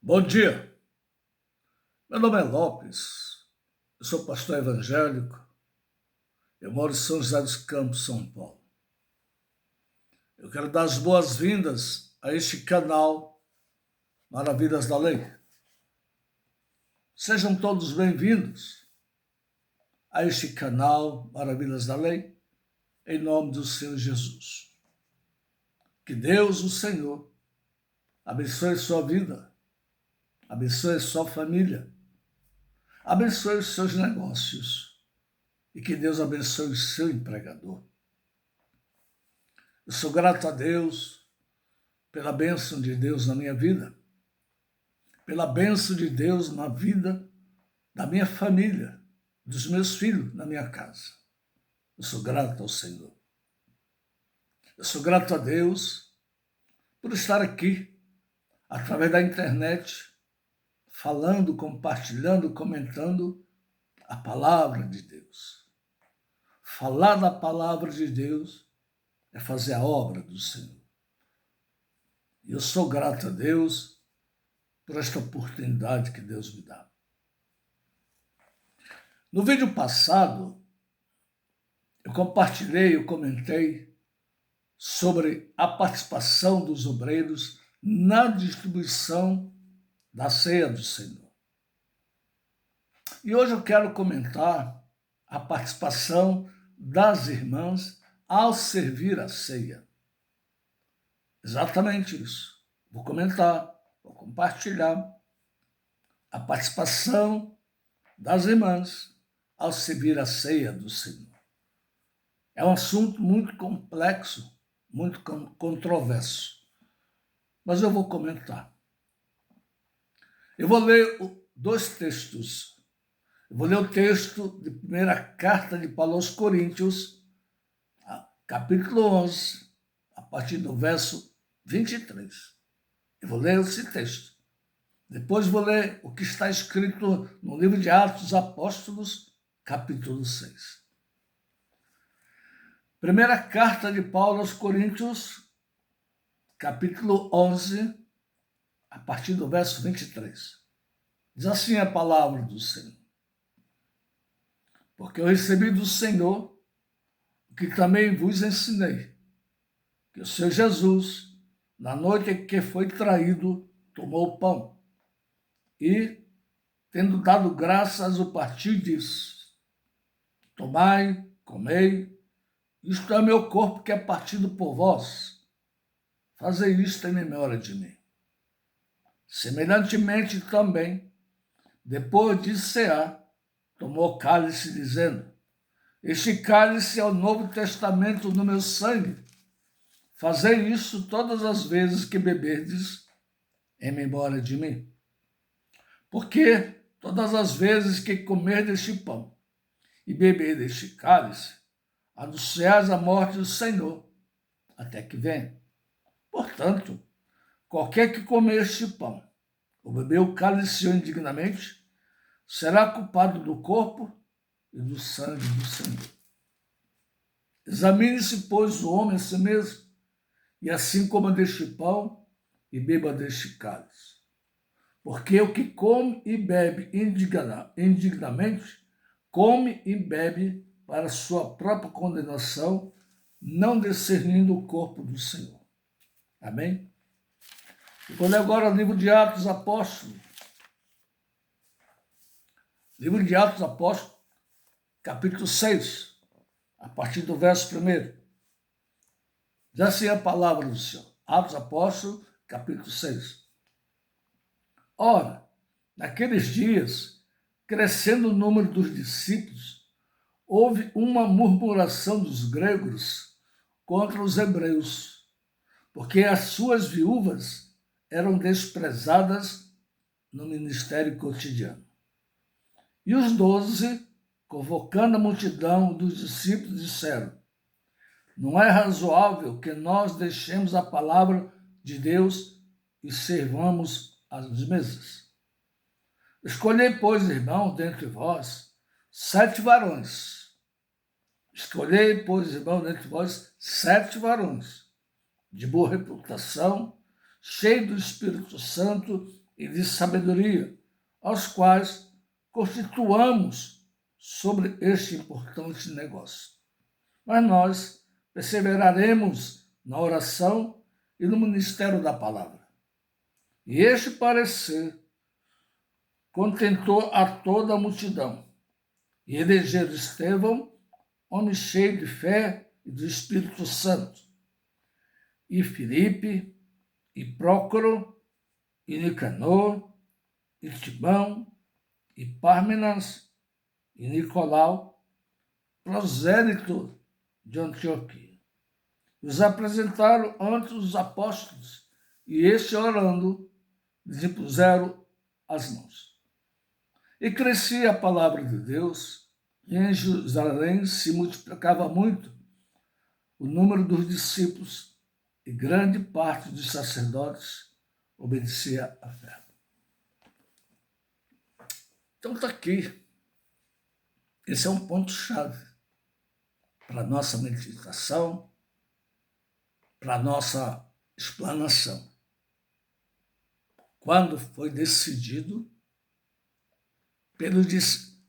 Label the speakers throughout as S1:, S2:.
S1: Bom dia, meu nome é Lopes, eu sou pastor evangélico, eu moro em São José dos Campos, São Paulo. Eu quero dar as boas-vindas a este canal Maravilhas da Lei. Sejam todos bem-vindos a este canal Maravilhas da Lei, em nome do Senhor Jesus. Que Deus, o Senhor, abençoe sua vida, abençoe sua família, abençoe os seus negócios e que Deus abençoe o seu empregador. Eu sou grato a Deus pela bênção de Deus na minha vida, pela bênção de Deus na vida da minha família, dos meus filhos, na minha casa. Eu sou grato ao Senhor. Eu sou grato a Deus por estar aqui, através da internet, falando, compartilhando, comentando a palavra de Deus. Falar da palavra de Deus é fazer a obra do Senhor. E eu sou grato a Deus por esta oportunidade que Deus me dá. No vídeo passado, eu comentei sobre a participação dos obreiros na distribuição da ceia do Senhor. E hoje eu quero comentar a participação das irmãs ao servir a ceia. Exatamente isso. Vou comentar, vou compartilhar a participação das irmãs ao servir a ceia do Senhor. É um assunto muito complexo, muito controverso, mas eu vou comentar. Eu vou ler dois textos. Eu vou ler o texto de primeira carta de Paulo aos Coríntios, capítulo 11, a partir do verso 23. Eu vou ler esse texto. Depois vou ler o que está escrito no livro de Atos dos Apóstolos, capítulo 6. Primeira carta de Paulo aos Coríntios, capítulo 11, a partir do verso 23. Diz assim a palavra do Senhor. Porque eu recebi do Senhor o que também vos ensinei, que o Senhor Jesus, na noite em que foi traído, tomou o pão e, tendo dado graças, o partiu e disse: tomai, comei, isto é meu corpo que é partido por vós. Fazei isto em memória de mim. Semelhantemente também, depois de cear, tomou cálice, dizendo: este cálice é o Novo Testamento no meu sangue. Fazei isso todas as vezes que beberdes em memória de mim. Porque todas as vezes que comer deste pão e beber deste cálice, anunciais a morte do Senhor, até que venha. Portanto, qualquer que comer este pão ou beber o cálice indignamente, será culpado do corpo e do sangue do Senhor. Examine-se, pois, o homem a si mesmo, e assim coma deste pão e beba deste cálice. Porque o que come e bebe indignamente, come e bebe para sua própria condenação, não discernindo o corpo do Senhor. Amém? Eu vou ler agora o livro de Atos Apóstolos. Livro de Atos Apóstolos, capítulo 6, a partir do verso 1. Diz assim a palavra do Senhor. Atos Apóstolos, capítulo 6. Ora, naqueles dias, crescendo o número dos discípulos, houve uma murmuração dos gregos contra os hebreus, porque as suas viúvas eram desprezadas no ministério cotidiano. E os 12, convocando a multidão dos discípulos, disseram: não é razoável que nós deixemos a palavra de Deus e servamos às mesas. Escolhei, pois, irmãos, dentre vós, 7 varões. Escolhei, pois, irmãos, dentre vós, 7 varões, de boa reputação, cheios do Espírito Santo e de sabedoria, aos quais constituamos sobre este importante negócio. Mas nós perseveraremos na oração e no ministério da palavra. E este parecer contentou a toda a multidão, e elegeram Estevão, homem cheio de fé e do Espírito Santo, e Filipe, e Prócoro, e Nicanor, e Timão, e Pármenas, e Nicolau, prosélito de Antioquia. Os apresentaram ante os apóstolos, e este, orando, lhes impuseram as mãos. E crescia a palavra de Deus, e em Jerusalém se multiplicava muito o número dos discípulos, e grande parte dos sacerdotes obedecia à fé. Então está aqui. Esse é um ponto-chave para a nossa meditação, para a nossa explanação. Quando foi decidido pelos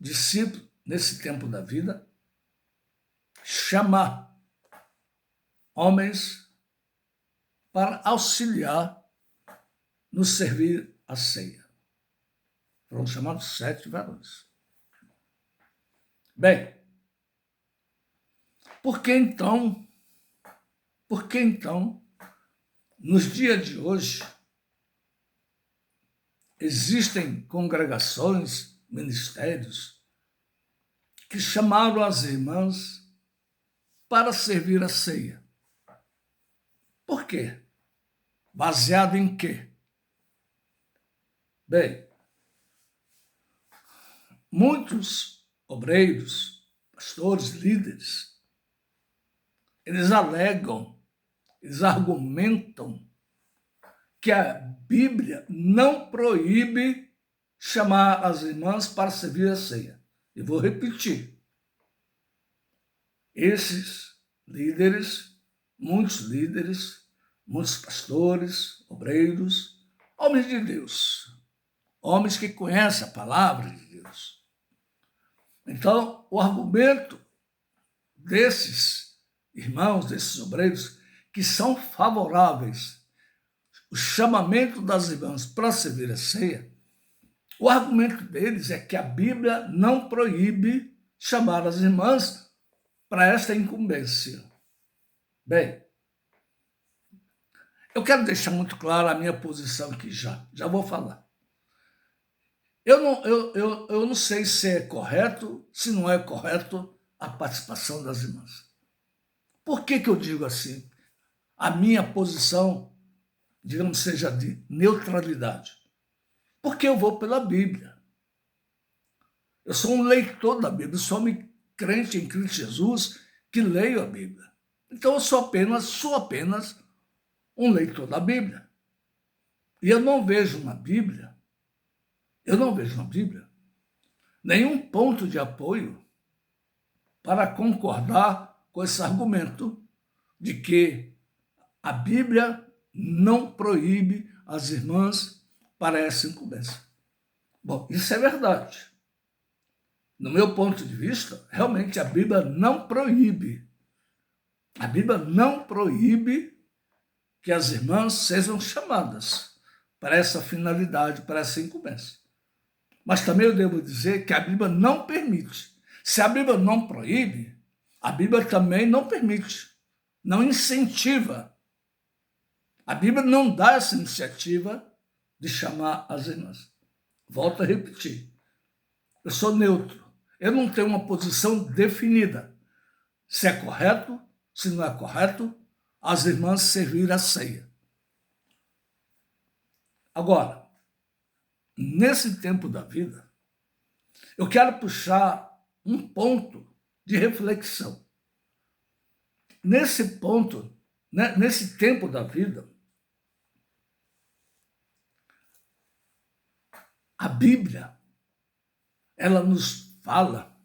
S1: discípulos, nesse tempo da vida, chamar homens para auxiliar no servir a ceia. Foram chamados 7 varões. Bem, por que então, nos dias de hoje, existem congregações, ministérios, que chamaram as irmãs para servir a ceia? Por quê? Baseado em quê? Bem, muitos obreiros, pastores, líderes, eles alegam, eles argumentam que a Bíblia não proíbe chamar as irmãs para servir a ceia. E vou repetir. Esses líderes, muitos pastores, obreiros, homens de Deus, homens que conhecem a palavra de Deus. Então, o argumento desses irmãos, desses obreiros, que são favoráveis ao chamamento das irmãs para servir a ceia, o argumento deles é que a Bíblia não proíbe chamar as irmãs para esta incumbência. Bem, eu quero deixar muito clara a minha posição aqui já vou falar. Eu não sei se é correto, se não é correto a participação das irmãs. Por que eu digo assim? A minha posição, digamos, seja de neutralidade. Porque eu vou pela Bíblia. Eu sou um leitor da Bíblia, eu sou um crente em Cristo Jesus que leio a Bíblia. Então eu sou apenas um leitor da Bíblia. E eu não vejo na Bíblia nenhum ponto de apoio para concordar com esse argumento de que a Bíblia não proíbe as irmãs para essa incumbência. Bom, isso é verdade. No meu ponto de vista, realmente a Bíblia não proíbe. A Bíblia não proíbe que as irmãs sejam chamadas para essa finalidade, para essa incumbência. Mas também eu devo dizer que a Bíblia não permite. Se a Bíblia não proíbe, a Bíblia também não permite, não incentiva. A Bíblia não dá essa iniciativa de chamar as irmãs. Volto a repetir. Eu sou neutro. Eu não tenho uma posição definida. Se é correto, se não é correto, as irmãs servir a ceia. Agora, nesse tempo da vida, eu quero puxar um ponto de reflexão. Nesse ponto, nesse tempo da vida, a Bíblia, ela nos fala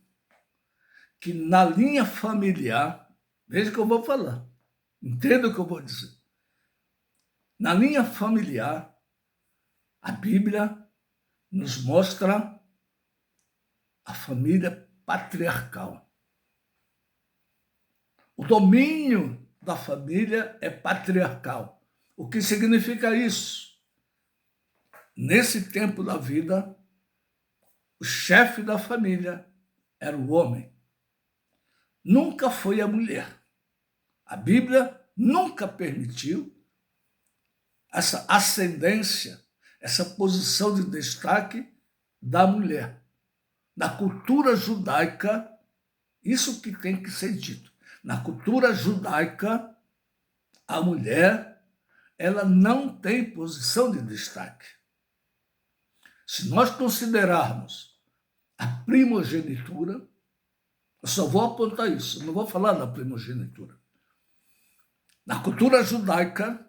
S1: que na linha familiar, veja o que eu vou falar, entenda o que eu vou dizer. Na linha familiar, A Bíblia nos mostra a família patriarcal. O domínio da família é patriarcal. O que significa isso? Nesse tempo da vida, o chefe da família era o homem. Nunca foi a mulher. A Bíblia nunca permitiu essa ascendência, essa posição de destaque da mulher. Na cultura judaica, isso que tem que ser dito. Na cultura judaica, a mulher, ela não tem posição de destaque. Se nós considerarmos a primogenitura, eu só vou apontar isso, eu não vou falar da primogenitura. Na cultura judaica,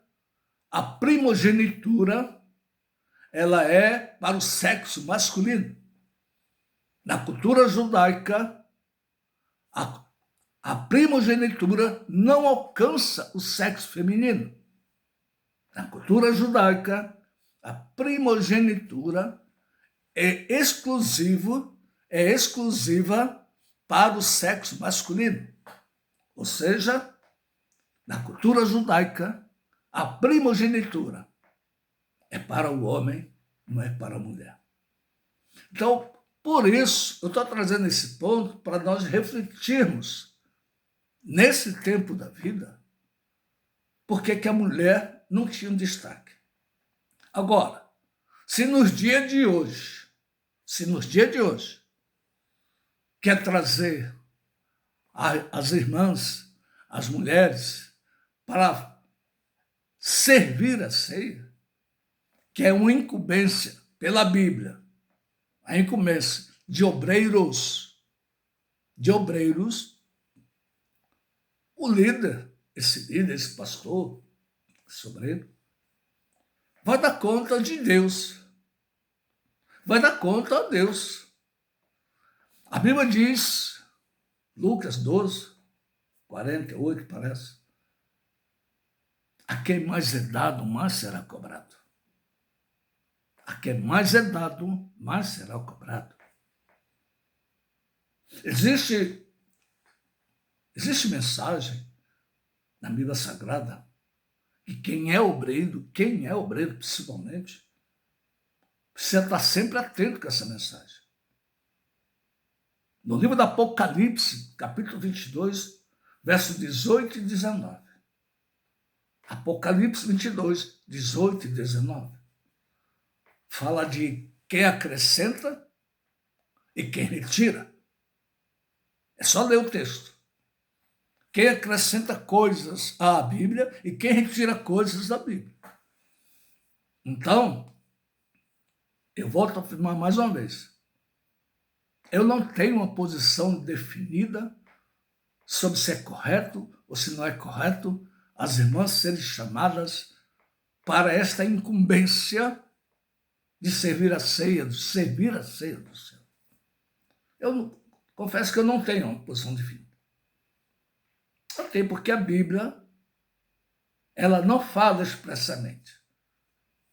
S1: a primogenitura, ela é para o sexo masculino. Na cultura judaica, a primogenitura não alcança o sexo feminino. Na cultura judaica, a primogenitura é exclusiva para o sexo masculino. Ou seja, na cultura judaica, a primogenitura é para o homem, não é para a mulher. Então, por isso, eu estou trazendo esse ponto para nós refletirmos nesse tempo da vida, por que a mulher não tinha um destaque. Agora, se nos dias de hoje, quer trazer as irmãs, as mulheres, para servir a ceia, que é uma incumbência pela Bíblia, a incumbência de obreiros, o líder, esse pastor, esse obreiro, vai dar conta de Deus. Vai dar conta a Deus. A Bíblia diz, Lucas 12, 48, parece, a quem mais é dado, mais será cobrado. A quem mais é dado, mais será cobrado. Existe mensagem na Bíblia Sagrada que quem é obreiro principalmente, precisa estar sempre atento com essa mensagem. No livro do Apocalipse, capítulo 22, versos 18 e 19. Apocalipse 22, 18 e 19. Fala de quem acrescenta e quem retira. É só ler o texto. Quem acrescenta coisas à Bíblia e quem retira coisas da Bíblia. Então, eu volto a afirmar mais uma vez. Eu não tenho uma posição definida sobre se é correto ou se não é correto as irmãs serem chamadas para esta incumbência de servir a ceia do Senhor. Eu confesso que eu não tenho uma posição definida. Até porque a Bíblia, ela não fala expressamente,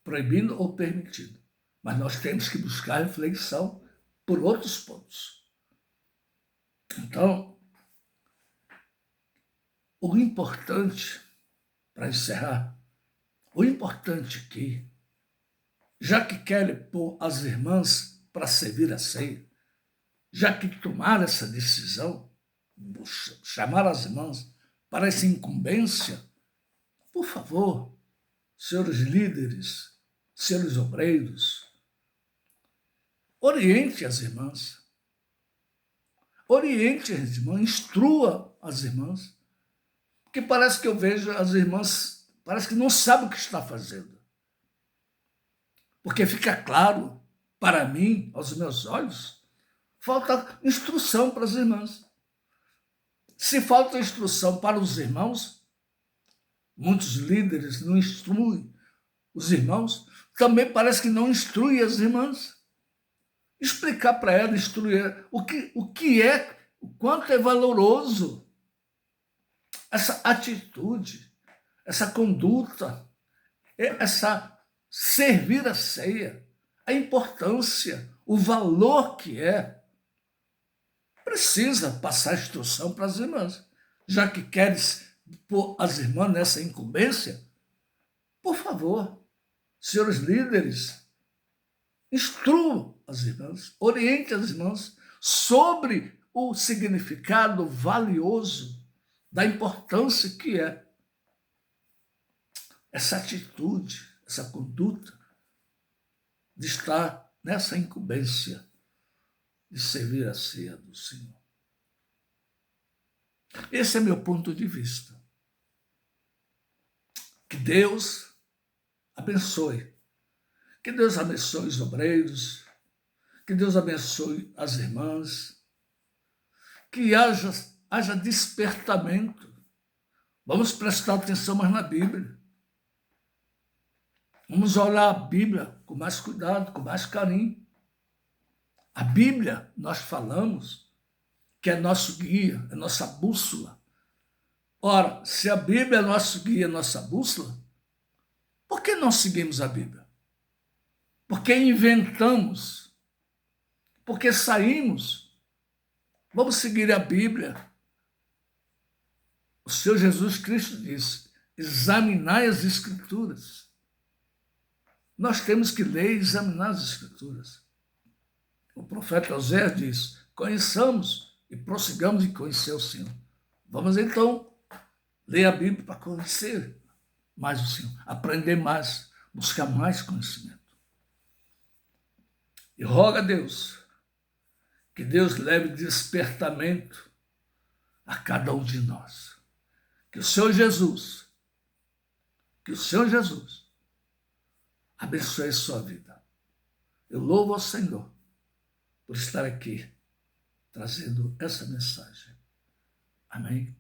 S1: proibindo ou permitindo. Mas nós temos que buscar reflexão por outros pontos. Então, o importante, para encerrar, o importante aqui, já que querem pôr as irmãs para servir a ceia, já que tomaram essa decisão, chamar as irmãs para essa incumbência, por favor, senhores líderes, senhores obreiros, oriente as irmãs, instrua as irmãs, porque parece que eu vejo as irmãs, parece que não sabem o que está fazendo. Porque fica claro, para mim, aos meus olhos, falta instrução para as irmãs. Se falta instrução para os irmãos, muitos líderes não instruem os irmãos, também parece que não instruem as irmãs. Explicar para ela, instruir o que é, o quanto é valoroso essa atitude, essa conduta, essa servir a ceia, a importância, o valor que é. Precisa passar a instrução para as irmãs. Já que queres pôr as irmãs nessa incumbência, por favor, senhores líderes, instruam as irmãs, oriente as irmãs sobre o significado valioso da importância que é essa atitude, essa conduta de estar nessa incumbência de servir a ceia do Senhor. Esse é meu ponto de vista. Que Deus abençoe. Que Deus abençoe os obreiros. Que Deus abençoe as irmãs. Que haja despertamento. Vamos prestar atenção mais na Bíblia. Vamos olhar a Bíblia com mais cuidado, com mais carinho. A Bíblia, nós falamos que é nosso guia, é nossa bússola. Ora, se a Bíblia é nosso guia, nossa bússola, por que não seguimos a Bíblia? Por que inventamos? Por que saímos? Vamos seguir a Bíblia. O Senhor Jesus Cristo disse, examinai as Escrituras. Nós temos que ler e examinar as Escrituras. O profeta Oséias diz, conheçamos e prossigamos em conhecer o Senhor. Vamos então ler a Bíblia para conhecer mais o Senhor, aprender mais, buscar mais conhecimento. E roga a Deus que Deus leve despertamento a cada um de nós. Que o Senhor Jesus abençoe a sua vida. Eu louvo ao Senhor por estar aqui trazendo essa mensagem. Amém?